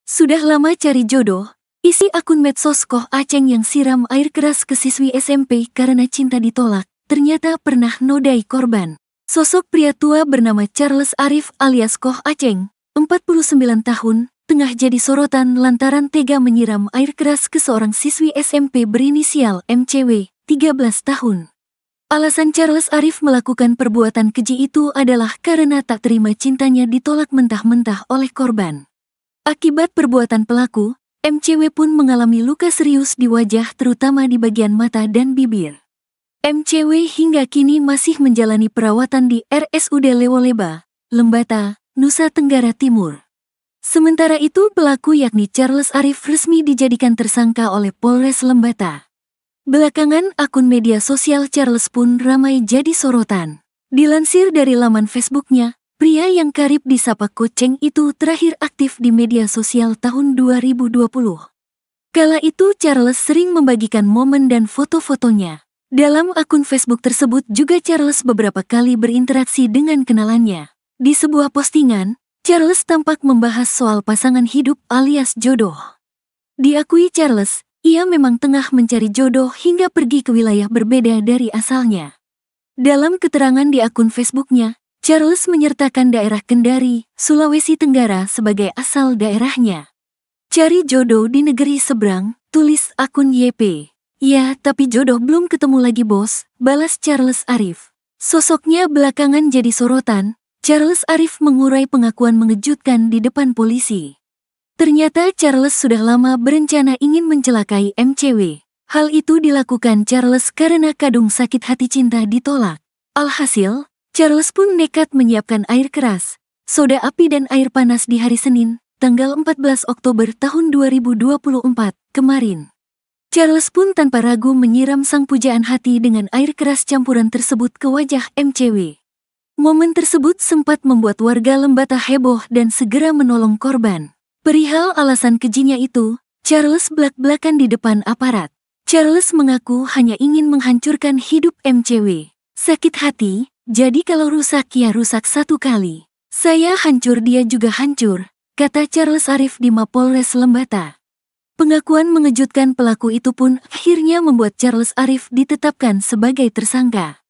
Sudah lama cari jodoh, isi akun medsos Koh Aceng yang siram air keras ke siswi SMP karena cinta ditolak, ternyata pernah nodai korban. Sosok pria tua bernama Charles Arif alias Koh Aceng, 49 tahun, tengah jadi sorotan lantaran tega menyiram air keras ke seorang siswi SMP berinisial MCW, 13 tahun. Alasan Charles Arif melakukan perbuatan keji itu adalah karena tak terima cintanya ditolak mentah-mentah oleh korban. Akibat perbuatan pelaku, MCW pun mengalami luka serius di wajah terutama di bagian mata dan bibir. MCW hingga kini masih menjalani perawatan di RSUD Lewoleba, Lembata, Nusa Tenggara Timur. Sementara itu pelaku yakni Charles Arif resmi dijadikan tersangka oleh Polres Lembata. Belakangan akun media sosial Charles pun ramai jadi sorotan. Dilansir dari laman Facebooknya, pria yang karib disapa Koceng itu terakhir aktif di media sosial tahun 2020. Kala itu Charles sering membagikan momen dan foto-fotonya. Dalam akun Facebook tersebut juga Charles beberapa kali berinteraksi dengan kenalannya. Di sebuah postingan, Charles tampak membahas soal pasangan hidup alias jodoh. Diakui Charles, ia memang tengah mencari jodoh hingga pergi ke wilayah berbeda dari asalnya. Dalam keterangan di akun Facebooknya, Charles menyertakan daerah Kendari, Sulawesi Tenggara sebagai asal daerahnya. Cari jodoh di negeri seberang, tulis akun YP. Ya, tapi jodoh belum ketemu lagi bos, balas Charles Arif. Sosoknya belakangan jadi sorotan, Charles Arif mengurai pengakuan mengejutkan di depan polisi. Ternyata Charles sudah lama berencana ingin mencelakai MCW. Hal itu dilakukan Charles karena kadung sakit hati cinta ditolak. Alhasil, Charles pun nekat menyiapkan air keras, soda api dan air panas di hari Senin, tanggal 14 Oktober tahun 2024 kemarin. Charles pun tanpa ragu menyiram sang pujaan hati dengan air keras campuran tersebut ke wajah MCW. Momen tersebut sempat membuat warga Lembata heboh dan segera menolong korban. Perihal alasan kejinya itu, Charles belak-belakan di depan aparat. Charles mengaku hanya ingin menghancurkan hidup MCW. Sakit hati, jadi kalau rusak ya rusak satu kali. Saya hancur dia juga hancur, kata Charles Arif di Mapolres Lembata. Pengakuan mengejutkan pelaku itu pun akhirnya membuat Charles Arif ditetapkan sebagai tersangka.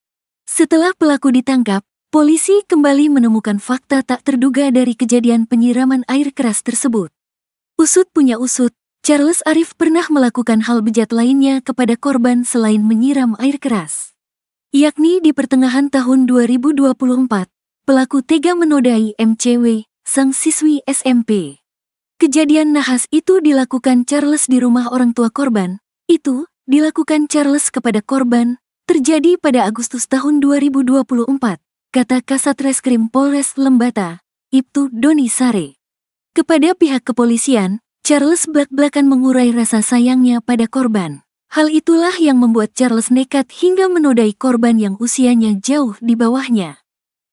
Setelah pelaku ditangkap, polisi kembali menemukan fakta tak terduga dari kejadian penyiraman air keras tersebut. Usut punya usut, Charles Arif pernah melakukan hal bejat lainnya kepada korban selain menyiram air keras. Yakni di pertengahan tahun 2024, pelaku tega menodai MCW, sang siswi SMP. Kejadian nahas itu dilakukan Charles di rumah orang tua korban. Itu dilakukan Charles kepada korban, terjadi pada Agustus tahun 2024, kata Kasat Reskrim Polres Lembata, Ibtu Doni Sare. Kepada pihak kepolisian, Charles belak-belakan mengurai rasa sayangnya pada korban. Hal itulah yang membuat Charles nekat hingga menodai korban yang usianya jauh di bawahnya.